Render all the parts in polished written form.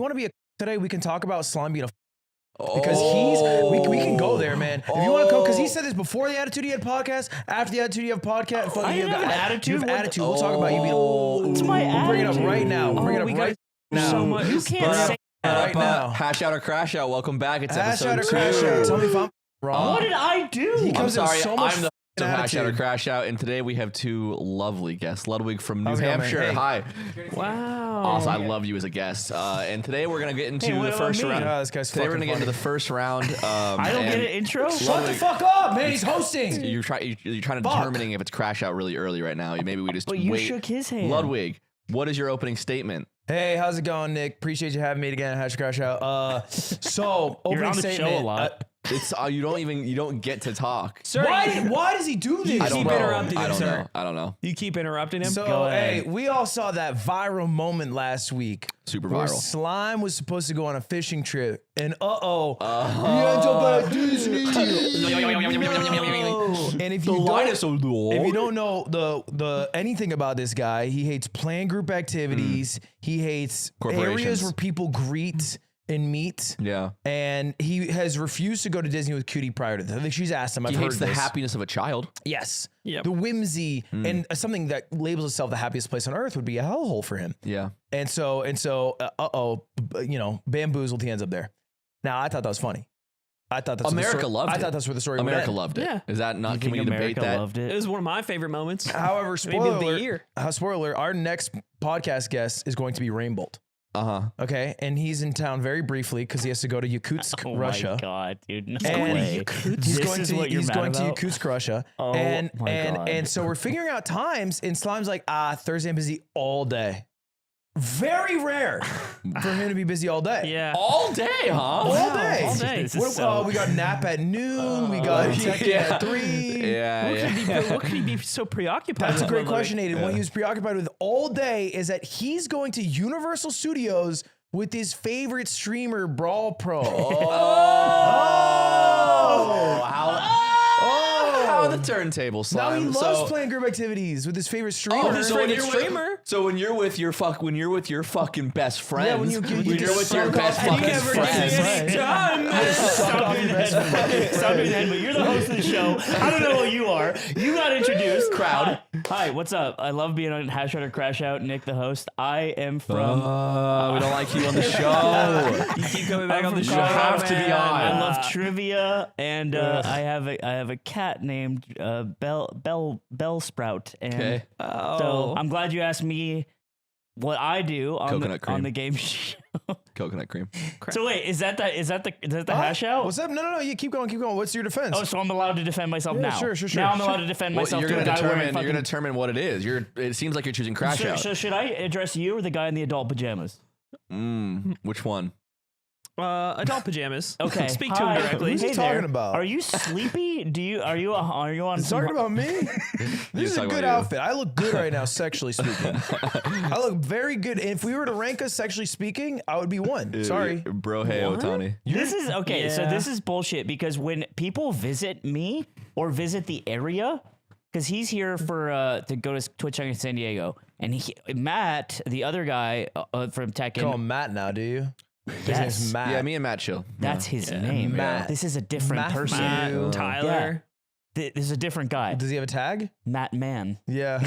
you want to be a today, we can talk about slime being a because we can go there, man. If you want to go, because he said this before the Attitude He Had podcast, after the Attitude He Had podcast. I didn't have an attitude. You have attitude. We'll talk about you being. It's my attitude. We'll bring it up right now. We'll bring it up right now. So much. You can't say right now. Hash out or crash out. Welcome back. It's Hash episode out or 2. crash out. Tell me if I'm wrong. What did I do? I'm sorry. So much I'm the of Hash Out or attitude. Crash Out, and today we have 2 lovely guests. Ludwig from New How's it going, man? Hampshire. Hey. Hi. Wow. Awesome. I love you as a guest. And today we're gonna get into Hey, what the about first me? round. Oh, this guy's Today we're fucking gonna get into the funny. first round. I don't get an intro. Shut the fuck up, man. He's hosting. You're trying to Fuck. determining if it's Crash Out really early right now. Maybe we just But you wait. shook his hand. Ludwig, what is your opening statement? Hey, how's it going, Nick? Appreciate you having me again. Hash Crash Out. So You're opening on the statement. show a lot. It's you don't get to talk. Sir, Why does he do this? I don't keep know. interrupting I him, don't sir. know. I don't know. you keep interrupting him. So, Go ahead. hey, we all saw that viral moment last week. Super Where viral. Slime was supposed to go on a fishing trip, and he ends up at Disney. And if you don't, so low. if you don't know the anything about this guy, he hates planned group activities. He hates Corporations. areas where people greet and meet. Yeah. And he has refused to go to Disney with Cutie prior to this. I think she's asked him. I've He heard hates the this. happiness of a child. Yes. Yep. The whimsy and something that labels itself the happiest place on earth would be a hellhole for him. Yeah. And so, bamboozled. He ends up there. Now, I thought that was funny. I thought that's America loved I it. thought that's where the story would America end. loved it. Yeah. Is that not? You Can think we debate America that? loved It it? was one of my favorite moments. However, Maybe of the spoiler year. alert, our next podcast guest is going to be Rainbolt. Uh-huh. Okay, and he's in town very briefly because he has to go to Yakutsk, Oh Russia. my god, dude! No And way. he's This going is to what you're he's mad going to about? Yakutsk, Russia. Oh and my God. and so we're figuring out times, and Slime's like, Thursday I'm busy all day. Very rare for him to be busy all day. Yeah. All day, huh? All day. all day. This is What, so- we got nap at noon. We got check in at 3. Yeah. What could he be so preoccupied That's a with? great Ludwig? question, Aiden. What he was preoccupied with all day is that he's going to Universal Studios with his favorite streamer, Brawl Pro. How the turntable Now slime. he loves playing group activities with his favorite streamer. So when favorite you're with your fucking best friends. Yeah, when you're with your best and you fucking never get friends. any Stop doing that. Stop doing that. But you're the host of the show. I don't know who you are. You got introduced. Crowd. Hi, what's up? I love being on Hash Out or Crash Out. Nick, the host. I am from. We don't like you on the show. You keep coming back I'm on the from show. You have to be man. on. I love trivia, and I have a cat named Bellsprout. And Okay. so I'm glad you asked me what I do on Coconut cream. on the game show. Coconut cream. So wait, is that the hash out? What's up? No. You keep going. What's your defense? Oh, so I'm allowed to defend myself Yeah, now. sure. Now I'm allowed to defend Well, myself you're to gonna a guy wearing determine. You're gonna fucking. determine what it is. It seems like you're choosing Crash Out. So should I address you or the guy in the adult pajamas? Which one? Adult pajamas. Okay. Speak to him Hi. directly. Who's he Hey talking there. about? Are you sleepy? Are you on? He's talking about me? This is a talking good about you. outfit. I look good right now, sexually speaking. I look very good. And if we were to rank us sexually speaking, I would be 1. Sorry. Bro. Hey, Otani. This is okay. So Yeah. this is bullshit because when people visit me or visit the area, because he's here for to go to Twitch in San Diego, and Matt, the other guy from Tekken, Call him Matt now, do you? His Yes. name's Matt. Yeah, me and Matt chill. that's his name. Matt. This is a different Matt. person. Matt, Tyler. This is a different guy. Does he have a tag? Matt Mann. Yeah.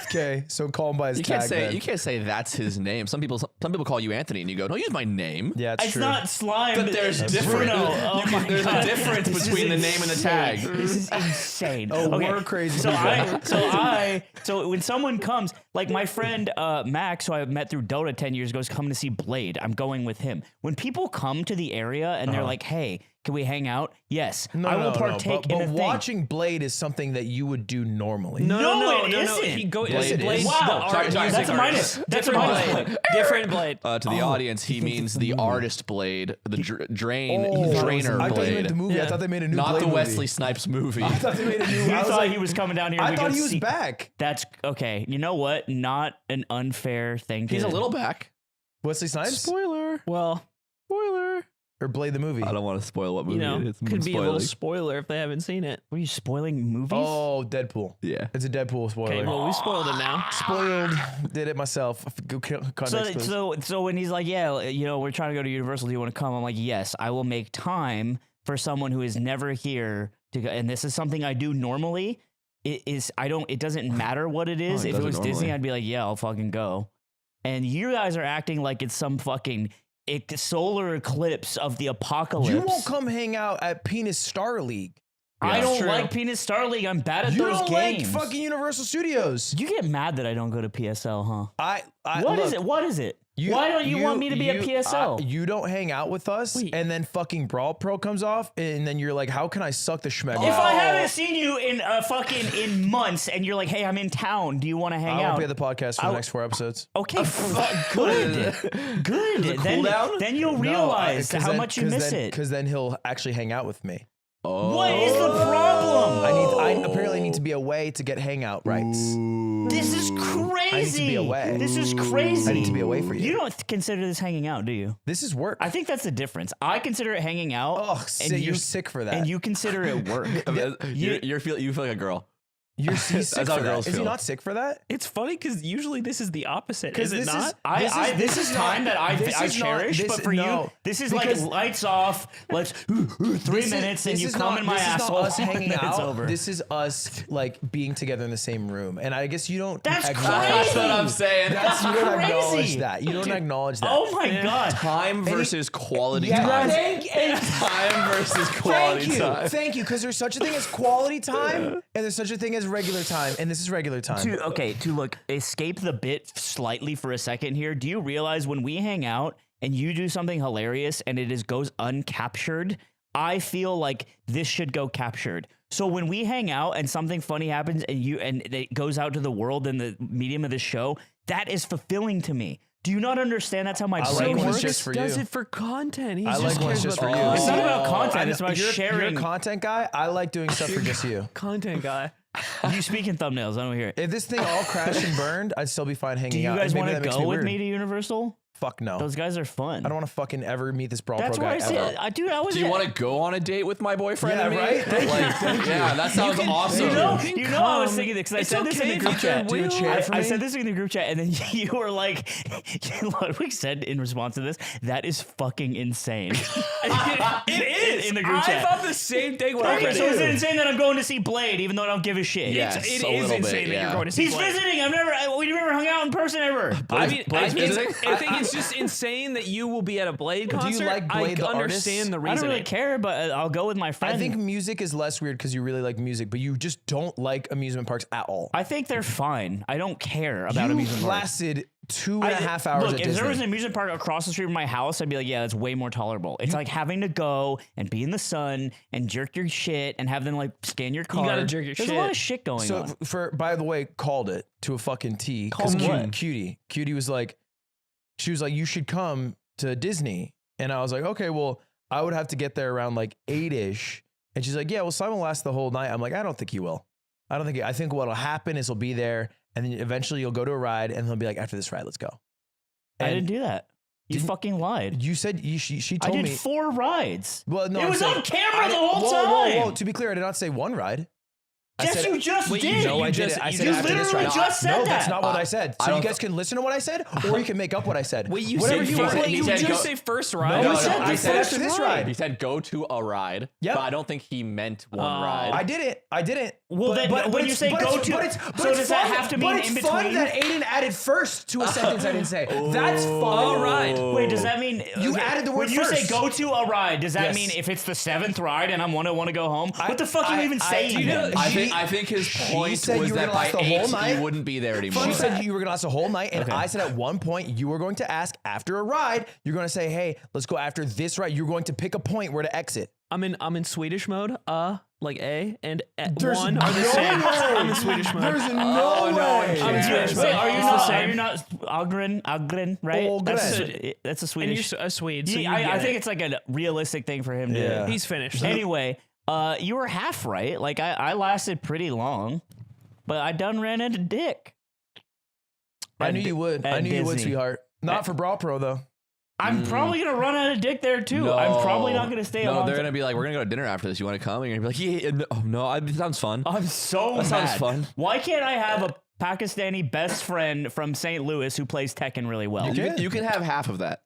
Okay. So call him by his You tag. can't say then. you can't say that's his name. Some people call you Anthony, and you go, "Don't use my name." Yeah, it's It's true. not slime. But there's it's different. Bruno. Oh my There's God. a difference This is between the name and the tag. insane. This is insane. Oh, okay. we're crazy So people. so when someone comes, like my friend Max, who I met through Dota 10 years ago, is coming to see Blade. I'm going with him. When people come to the area and they're like, "Hey, can we hang out?" Yes, I will partake in But a thing. watching Blade is something that you would do normally. No, it isn't. He Blade Blade. is. Wow. Sorry, That's a minus. That's a minus point. Different Blade. To the audience, he means the artist Blade, the drainer I thought you meant Blade, the movie. I Yeah. thought they made a new not Blade the movie. Wesley Snipes movie. I thought they made a new. You I was thought like, he was coming down here. and I we thought could he was see- back. That's okay. You know what? Not an unfair thing. He's to a little back. Wesley Snipes. Spoiler. Well, Spoiler. or Blade the movie? I don't want to spoil what movie You know, it is. could be a little Spoiling. spoiler if they haven't seen it. What are you spoiling movies? Oh, Deadpool. Yeah. It's a Deadpool spoiler. Okay, well, we spoiled it now. Spoiled. Did it myself. Context clues. So when he's like, yeah, you know, we're trying to go to Universal. Do you want to come? I'm like, yes, I will make time for someone who is never here to go. And this is something I do normally. It doesn't matter what it is. Oh, it If it was doesn't Disney, normally. I'd be like, yeah, I'll fucking go. And you guys are acting like it's some fucking solar eclipse of the apocalypse. You won't come hang out at Penis Star League. I Yeah. don't True. like Penis Star League. I'm bad at You those don't games. like fucking Universal Studios. You get mad that I don't go to PSL, huh? What is What is it? What is it? You- Why don't you want me to be at PSL? You don't hang out with us, Wait. and then fucking Brawl Pro comes off, and then you're like, how can I suck the schmeg? If out? I haven't seen you in in months, and you're like, "Hey, I'm in town. Do you want to hang I out?" won't be at the podcast for the next 4 episodes. Okay, good, good. Then, cooldown? then you'll realize how much you miss it. Because then he'll actually hang out with me. What is the problem? I apparently need to be away to get hangout rights. This is crazy. I need to be away. This is crazy. I need to be away for you. You don't consider this hanging out, do you? This is work. I think that's the difference. I consider it hanging out. Oh, you're sick for that. And you consider it work. You feel like a girl. He's sick how for that. girls Is he feel. not sick for that? It's funny because usually this is the opposite, is it this not? This is time that I cherish, but for you, this is like lights off. Let's 3 minutes, and you come in my asshole. This is not us hanging and it's out. over. This is us like being together in the same room, and I guess you don't. That's acknowledge crazy. That's what I'm saying. That's, you don't crazy. acknowledge that. You don't acknowledge that. Oh my god! Time versus quality Yeah, time. thank Time versus quality time. Thank you, because there's such a thing as quality time, and there's such a thing as regular time, and this is regular time. To look escape the bit slightly for a second here. Do you realize when we hang out and you do something hilarious and it goes uncaptured? I feel like this should go captured. So when we hang out and something funny happens and it goes out to the world in the medium of the show, that is fulfilling to me. Do you not understand? That's how my I like brain when it's works. just for does you. it for content. He I just like when cares it's just about for the you. It's not about content. It's about You're sharing. a content guy. I like doing stuff for just you. content guy. You speak in thumbnails. I don't hear it. If this thing all crashed and burned, I'd still be fine hanging Do you out. guys And maybe want to that makes go with weird. me to Universal? Fuck no. Those guys are fun. I don't want to fucking ever meet this Brawl That's Pro why guy I ever. said, dude, I was. Do you want to go on a date with my boyfriend Yeah, and me? right? Thank you. Yeah, that sounds awesome. You know, You can I was come. thinking this because I It's said this in okay the if group you chat. do a chair for I me? said this in the group chat, and then you were like, Ludwig said in response to this, "That is fucking insane." It is. In the group I chat. thought the same thing when I Okay, read so is it it. insane that I'm going to see Blade, even though I don't give a shit? Yeah. It Yes, a is little bit, insane that yeah. you're going to see He's Blade. visiting. We've never hung out in person ever. I mean, Blade's visiting? I think it's just insane that you will be at a Blade you concert. like Blade, the I artist? understand the I reasoning. don't really care, but I'll go with my friend. I think music is less weird because you really like music, but you just don't like amusement parks at all. I think they're fine. I don't care about you amusement parks. lasted 2.5 hours Look, at if Disney. there was an amusement park across the street from my house, I'd be like, yeah, that's way more tolerable. It's like having to go and be in the sun and jerk your shit and have them like scan your card. gotta jerk your There's shit. a lot of shit going So on. by the way, called it to a fucking T. 'Cause Called what? Cutie was like, she was like, you should come to Disney. And I was like, okay, well, I would have to get there around like 8-ish. And she's like, yeah, well, Simon will last the whole night. I'm like, I don't think he will. I think what'll happen is he'll be there and then eventually you'll go to a ride and he'll be like, after this ride, let's go. I And didn't do that. You Didn't- fucking lied. You said she I told did me. 4 rides. Well, no, It I'm was saying- on camera I the didn't- whole Whoa. time. To be clear, I did not say one ride. I Yes, said- you just Wait, did. No, I just- didn't. I you said just after this literally ride. just said No, that's that. not what I said. I So you don't- guys can listen to what I said, or you can make up what I said. Wait, you Whatever said you first, want. He you said just go- say first ride. No, we said I the said first after this ride. ride. He said go to a ride, Yep. but I don't think he meant one Oh. ride. I didn't. Well, then when you it's- say but go it's- to- but it's- so but it's does that fun- have to but mean it's in fun between? that Aiden added first to a sentence I didn't say. That's fun. All right. Wait, does that mean You added the word when you say first. go to a ride? Does that Yes. mean if it's the 7th ride and I want to go home? What the fuck are you even saying? you know- then? I think his point said was you were that gonna by last the whole 8 night. you wouldn't be there anymore. She said you were gonna last a whole night, and Okay. I said at one point you were going to ask after a ride. You're going to say, "Hey, let's go after this ride." You're going to pick a point where to exit. I'm in Swedish mode. Like A and There's one are the no same. way. I'm in Swedish mode. There's no way. I'm in Swedish mode. Wait, are you It's not? the Are same. you not Agren? Right? Ogren. That's a And Swedish. you're a Swede, so you I get think it. it's like a realistic thing for him to. Yeah. He's finished. Anyway, you were half right. Like I lasted pretty long, but I done ran into Dick. I knew you would. at I knew you would, Disney. sweetheart. Not for Brawl Pro though. I'm probably gonna run out of dick there too. I'm probably not gonna stay. No, they're gonna be like, we're gonna go to dinner after this. You want to come? And you're gonna be like, yeah. That sounds fun. I'm so That mad. sounds fun. Why can't I have a Pakistani best friend from St. Louis who plays Tekken really well? You can have half of that.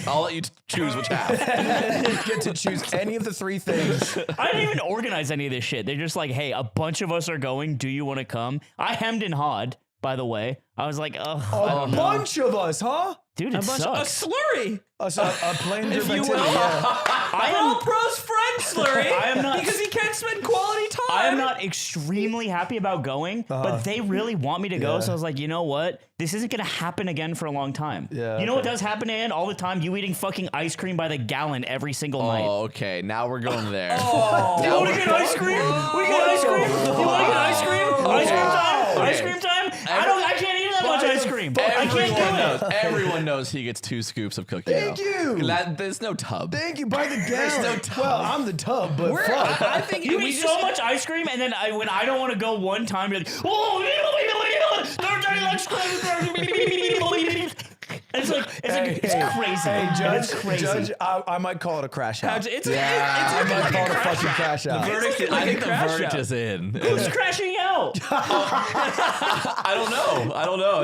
I'll let you choose which half. You get to choose any of the 3 things. I didn't even organize any of this shit. They're just like, hey, a bunch of us are going. Do you want to come? I hemmed and hawed, by the way. I was like, ugh, I A don't know. bunch of us, huh? Dude, it A sucks. slurry. A plain If you activity, will. yeah. I All am, pros friend slurry. I am not- because he can't spend quality time. I am not extremely happy about going, but they really want me to go. Yeah. So I was like, you know what? This isn't going to happen again for a long time. Yeah, You know what okay. does happen, Ann? All the time? You eating fucking ice cream by the gallon every single night. Oh, okay. Now we're going there. Do you want to get ice cream? We get ice cream. Do you want to get ice cream? Ice cream time. Ice cream time. I can't eat that much ice cream. I can't Everyone do it. knows. Everyone knows he gets 2 scoops of cookie Thank dough. you. There's no tub. Thank you. By the There's no gallon. tub. Well, I'm the tub, but fuck. I think You we eat just so much ice cream, and then when I don't want to go one time, you're like, oh, third ice cream. And it's crazy. Hey, Judge, It's crazy. Judge, I might call it a crash out. It's I looking might like call a it a crash fucking out. crash out. I think the verdict is in. Who's crashing out? I don't know.